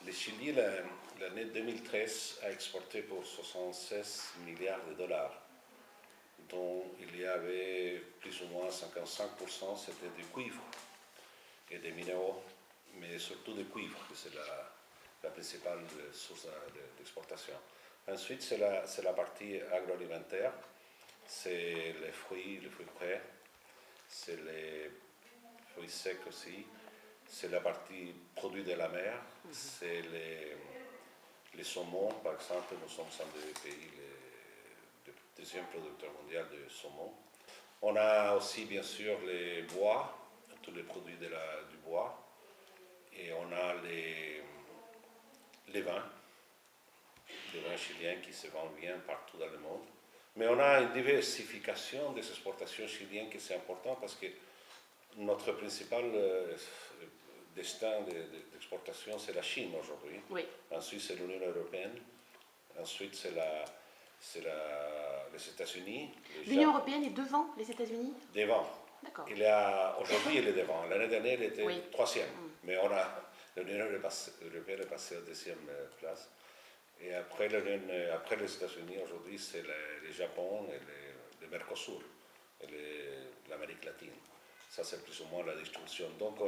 Le Chili, l'année 2013, a exporté pour 76 milliards de dollars, dont il y avait plus ou moins 55%, c'était du cuivre et des minéraux, mais surtout du cuivre, que c'est la principale source d'exportation. Ensuite, c'est la partie agroalimentaire, c'est les fruits frais, c'est les fruits secs aussi, c'est la partie produits de la mer, c'est les saumons, par exemple, nous sommes un des pays, le deuxième producteur mondial de saumon. On a aussi, bien sûr, les bois, tous les produits du bois, et on a les vins chiliens qui se vendent bien partout dans le monde. Mais on a une diversification des exportations chiliennes qui c'est important parce que notre principal destin d'exportation, c'est la Chine aujourd'hui. Oui. Ensuite, c'est l'Union européenne. Ensuite, c'est les États-Unis. L'Union européenne est devant les États-Unis? Devant. D'accord. Aujourd'hui, il est devant. L'année dernière, il était troisième. Mais l'Union européenne est passée à deuxième place. Et après les États-Unis, aujourd'hui, c'est le Japon et le Mercosur, et l'Amérique latine. Ça, c'est plus ou moins la distribution. Donc,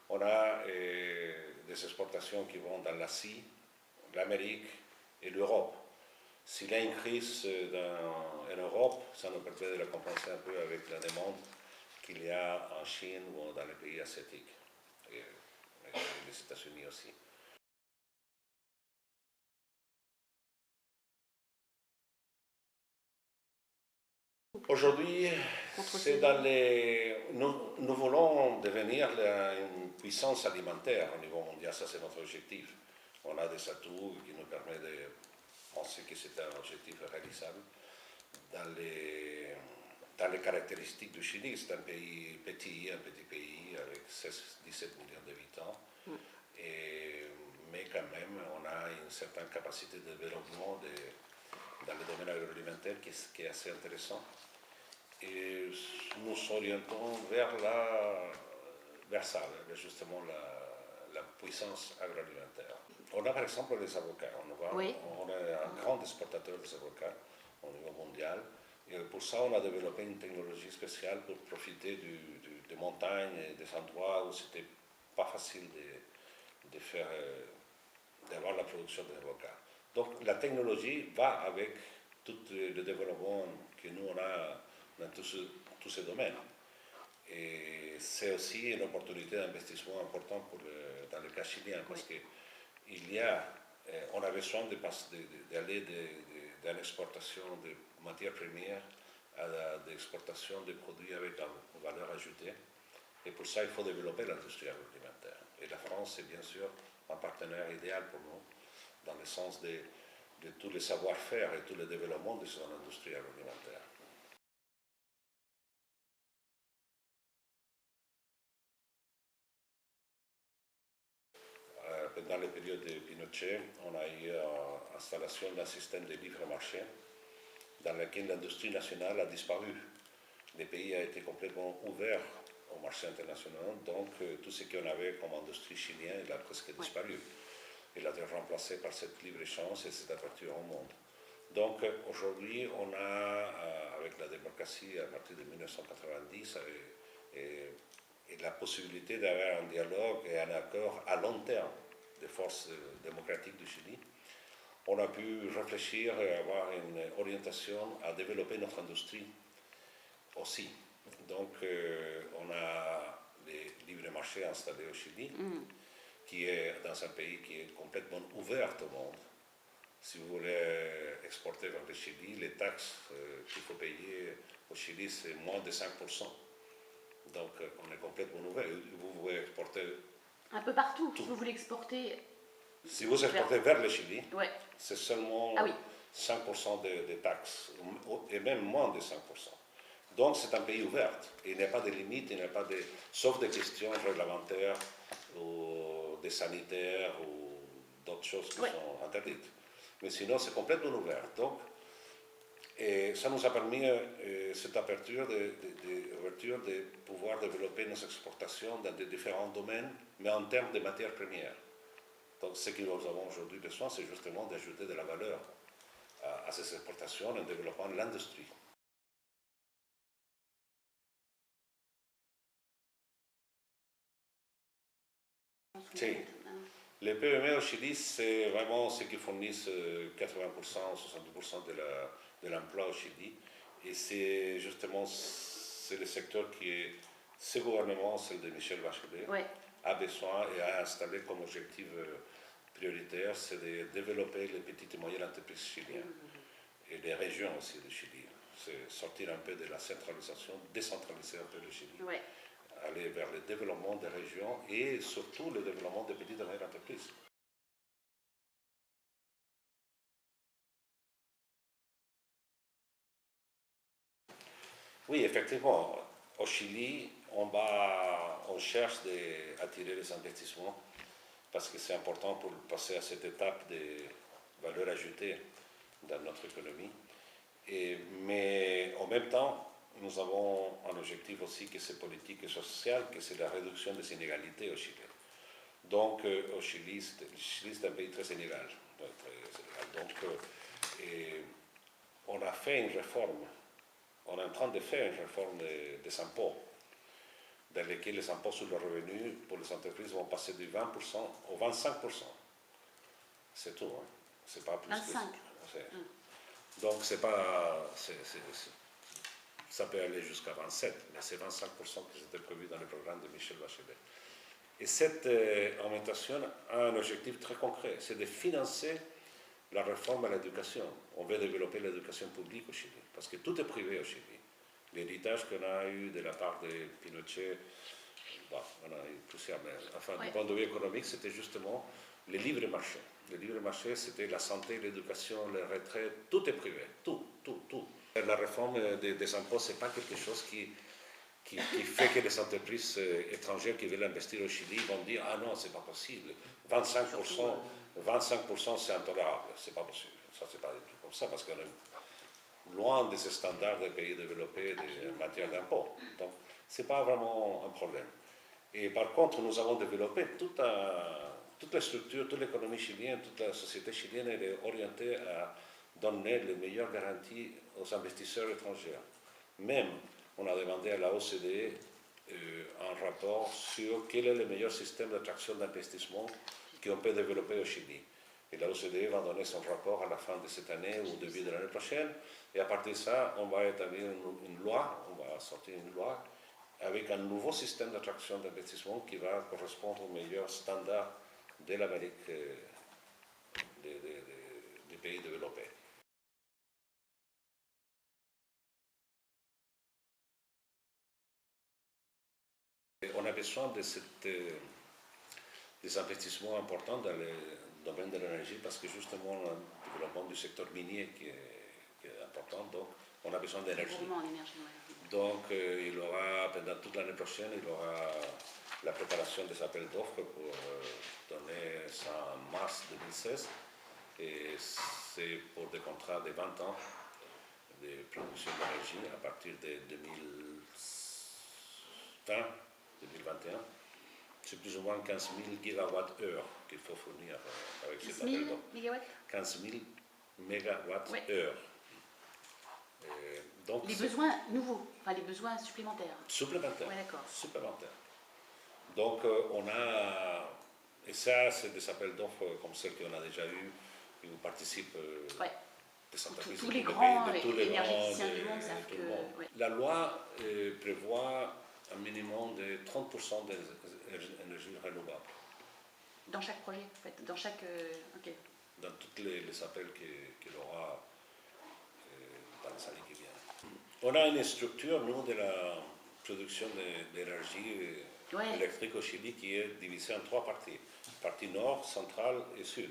on a des exportations qui vont dans l'Asie, l'Amérique et l'Europe. S'il y a une crise en Europe, ça nous permet de la compenser un peu avec la demande qu'il y a en Chine ou dans les pays asiatiques, et les États-Unis aussi. Aujourd'hui, nous voulons devenir une puissance alimentaire au niveau mondial, ça c'est notre objectif. On a des atouts qui nous permettent de penser que c'est un objectif réalisable. Dans les caractéristiques du Chili, c'est un pays petit, un petit pays avec 17 millions d'habitants, mais quand même on a une certaine capacité de développement dans le domaine agroalimentaire qui est assez intéressant. Et nous orientons vers ça, justement la puissance agroalimentaire. On a par exemple les avocats. On est un grand exportateur des avocats au niveau mondial. Et pour ça, on a développé une technologie spéciale pour profiter des montagnes et des endroits où c'était pas facile d'avoir la production d'avocats. Donc la technologie va avec tout le développement que nous on a dans tous ces domaines. Et c'est aussi une opportunité d'investissement importante dans le cas chilien parce qu'on a besoin d'aller de l'exportation de matières premières à l'exportation de produits avec une valeur ajoutée. Et pour ça, il faut développer l'industrie agroalimentaire. Et la France est bien sûr un partenaire idéal pour nous, dans le sens de tous les savoir-faire et tout le développement de son industrie agroalimentaire. Pendant les périodes de Pinochet, on a eu l'installation d'un système de libre marché dans lequel l'industrie nationale a disparu. Le pays a été complètement ouvert au marché international, donc tout ce qu'on avait comme industrie chilienne, il a presque disparu. Il a été remplacé par cette libre-échange et cette ouverture au monde. Donc aujourd'hui, on a, avec la démocratie à partir de 1990, et la possibilité d'avoir un dialogue et un accord à long terme des forces démocratiques du Chili, on a pu réfléchir et avoir une orientation à développer notre industrie aussi. Donc on a les libres marchés installés au Chili, qui est dans un pays qui est complètement ouvert au monde. Si vous voulez exporter vers le Chili, les taxes qu'il faut payer au Chili, c'est moins de 5%. Donc on est complètement ouvert. Vous pouvez exporter un peu partout. Si vous voulez exporter. Si vous exportez vers le Chili, c'est seulement 5% de taxes, et même moins de 5%. Donc c'est un pays ouvert. Il n'y a pas de limites, sauf des questions réglementaires ou des sanitaires ou d'autres choses qui sont interdites. Mais sinon, c'est complètement ouvert. Donc, et ça nous a permis, cette ouverture de pouvoir développer nos exportations dans différents domaines, mais en termes de matières premières. Donc ce que nous avons aujourd'hui besoin, c'est justement d'ajouter de la valeur à ces exportations en développant l'industrie. Si. Les PME au Chili, c'est vraiment ceux qui fournissent 80% ou 70% de l'emploi au Chili. Et c'est justement le secteur qui est, ce gouvernement, celle de Michel Bachelet, Ouais. a besoin et a installé comme objectif prioritaire, c'est de développer les petites et moyennes entreprises chiliennes et les régions aussi du Chili. C'est sortir un peu de la centralisation, décentraliser un peu le Chili. Ouais. Aller vers le développement des régions et surtout le développement des petites et moyennes entreprises. Oui, effectivement. Au Chili, on cherche d'attirer les investissements parce que c'est important pour passer à cette étape de valeur ajoutée dans notre économie. Mais en même temps, nous avons un objectif aussi que c'est politique et social, que c'est la réduction des inégalités au Chili. Donc, au Chili, c'est un pays très inégal. Donc, on a fait une réforme, on est en train de faire une réforme des impôts, dans lesquels les impôts sur le revenu pour les entreprises vont passer du 20% au 25%. C'est tout, hein. C'est pas plus 25. Donc, c'est pas. Ça peut aller jusqu'à 27, mais c'est 25% qui était prévu dans le programme de Michel Bachelet. Et cette augmentation a un objectif très concret, c'est de financer la réforme à l'éducation. On veut développer l'éducation publique au Chili, parce que tout est privé au Chili. L'héritage qu'on a eu de la part de Pinochet, bon, on a eu plusieurs, mais enfin, du point de vue économique, c'était justement le libre marché. Le libre marché, c'était la santé, l'éducation, les retraites, tout est privé, tout. La réforme des impôts, ce n'est pas quelque chose qui fait que les entreprises étrangères qui veulent investir au Chili vont dire « Ah non, c'est pas possible, 25%, 25% c'est intolérable, c'est pas possible. » Ça, c'est pas du tout comme ça, parce qu'on est loin de ces standards des pays développés en matière d'impôts. Donc, c'est pas vraiment un problème. Et par contre, nous avons développé toute la structure, toute l'économie chilienne, toute la société chilienne, elle est orientée à donner les meilleures garanties aux investisseurs étrangers. Même, on a demandé à la OCDE un rapport sur quel est le meilleur système d'attraction d'investissement qu'on peut développer au Chili. Et la OCDE va donner son rapport à la fin de cette année ou au début de l'année prochaine. Et à partir de ça, on va établir une loi, on va sortir une loi avec un nouveau système d'attraction d'investissement qui va correspondre aux meilleurs standards de l'Amérique des pays développés. On a besoin des investissements importants dans le domaine de l'énergie parce que justement le développement du secteur minier qui est important, donc on a besoin d'énergie. Donc il y aura, pendant toute l'année prochaine, il y aura la préparation des appels d'offres pour donner ça en mars 2016 et c'est pour des contrats de 20 ans de production d'énergie à partir de 2021. C'est plus ou moins 15 000 gigawatts-heure qu'il faut fournir avec cet appel d'offres. 15 000 mégawatts-heure. Donc, les besoins nouveaux, enfin les besoins supplémentaires. Supplémentaires. Ouais, d'accord. Supplémentaires. Donc on a, et ça c'est des appels d'offres comme celles qu'on a déjà eues, où participent des entreprises tous les grands énergéticiens du monde savent que... Ouais. La loi prévoit un minimum de 30% d'énergie renouvelable. Dans chaque projet, en fait, dans chaque... ok. Dans tous les appels qu'il aura dans les années qui viennent. On a une structure, nous, de la production d'énergie électrique au Chili qui est divisée en 3 parties. Partie nord, centrale et sud.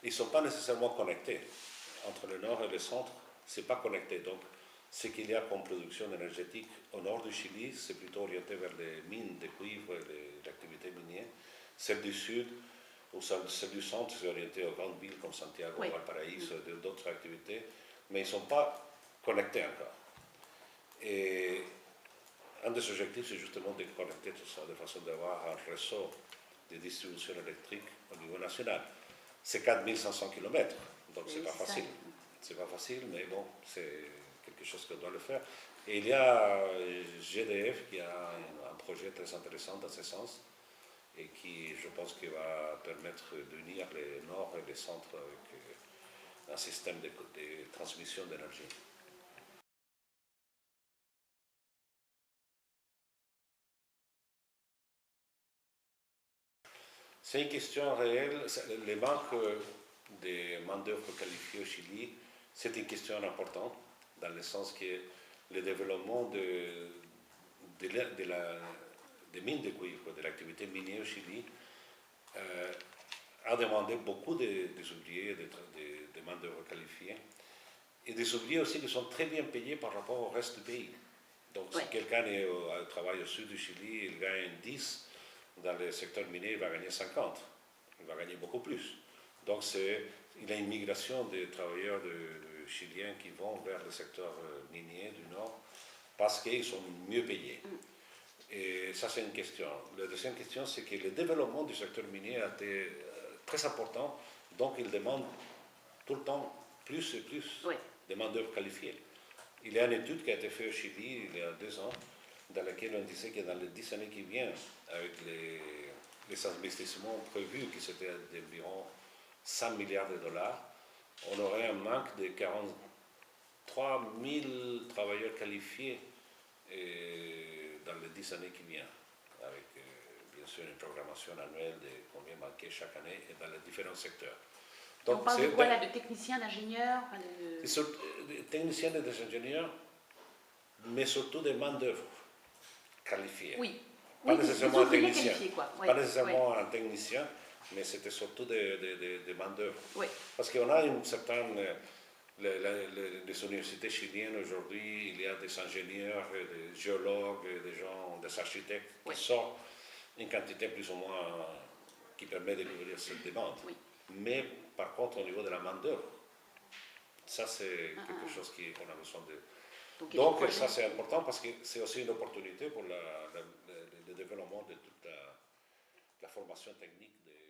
Ils ne sont pas nécessairement connectés. Entre le nord et le centre, ce n'est pas connecté. Donc, ce qu'il y a comme production énergétique au nord du Chili, c'est plutôt orienté vers les mines de cuivre et l'activité minière. Celle du sud, ou celle du centre, c'est orienté aux grandes villes comme Santiago, Valparaíso, d'autres activités, mais ils ne sont pas connectés encore. Et un des objectifs, c'est justement de connecter tout ça, de façon d'avoir un réseau de distribution électrique au niveau national. C'est 4500 km, donc c'est Oui, pas c'est ça. facile. C'est pas facile, mais bon, c'est quelque chose qu'on doit le faire. Et il y a GDF qui a un projet très intéressant dans ce sens et qui, je pense, qui va permettre d'unir les nord et les centres avec un système de transmission d'énergie. C'est une question réelle. Les manques de main-d'œuvre qualifiée au Chili, c'est une question importante, dans le sens que le développement des mines de cuivre, de l'activité minière au Chili, a demandé beaucoup des ouvriers, de main-d'œuvre qualifiée, et des ouvriers aussi qui sont très bien payés par rapport au reste du pays. Donc, Ouais. si quelqu'un travaille au sud du Chili, il gagne 10, dans le secteur minier, il va gagner 50. Il va gagner beaucoup plus. Donc, il y a une migration des travailleurs de chiliens qui vont vers le secteur minier du Nord parce qu'ils sont mieux payés. Et ça, c'est une question. La deuxième question, c'est que le développement du secteur minier a été très important. Donc, il demande tout le temps plus et plus de main-d'œuvre qualifiée. Il y a une étude qui a été faite au Chili il y a 2 ans, dans laquelle on disait que dans les 10 années qui viennent, avec les investissements prévus, qui c'était d'environ 100 milliards de dollars, on aurait un manque de 43 000 travailleurs qualifiés dans les 10 années qui viennent, avec bien sûr une programmation annuelle de combien manquait chaque année et dans les différents secteurs. Donc, on parle de quoi là? De techniciens, d'ingénieurs de techniciens et des ingénieurs, mais surtout des main-d'œuvre qualifiés. Oui. Pas nécessairement un technicien. Pas nécessairement un technicien, mais c'était surtout des main-d'œuvre. Oui. Parce qu'on a une certaine. Les universités chiliennes aujourd'hui, il y a des ingénieurs, des géologues, des gens, des architectes qui sortent une quantité plus ou moins qui permet de couvrir cette demande. Oui. Mais par contre, au niveau de la main-d'œuvre, ça c'est quelque chose qu'on a besoin de. Donc ça c'est important parce que c'est aussi une opportunité pour le développement de toute la formation technique des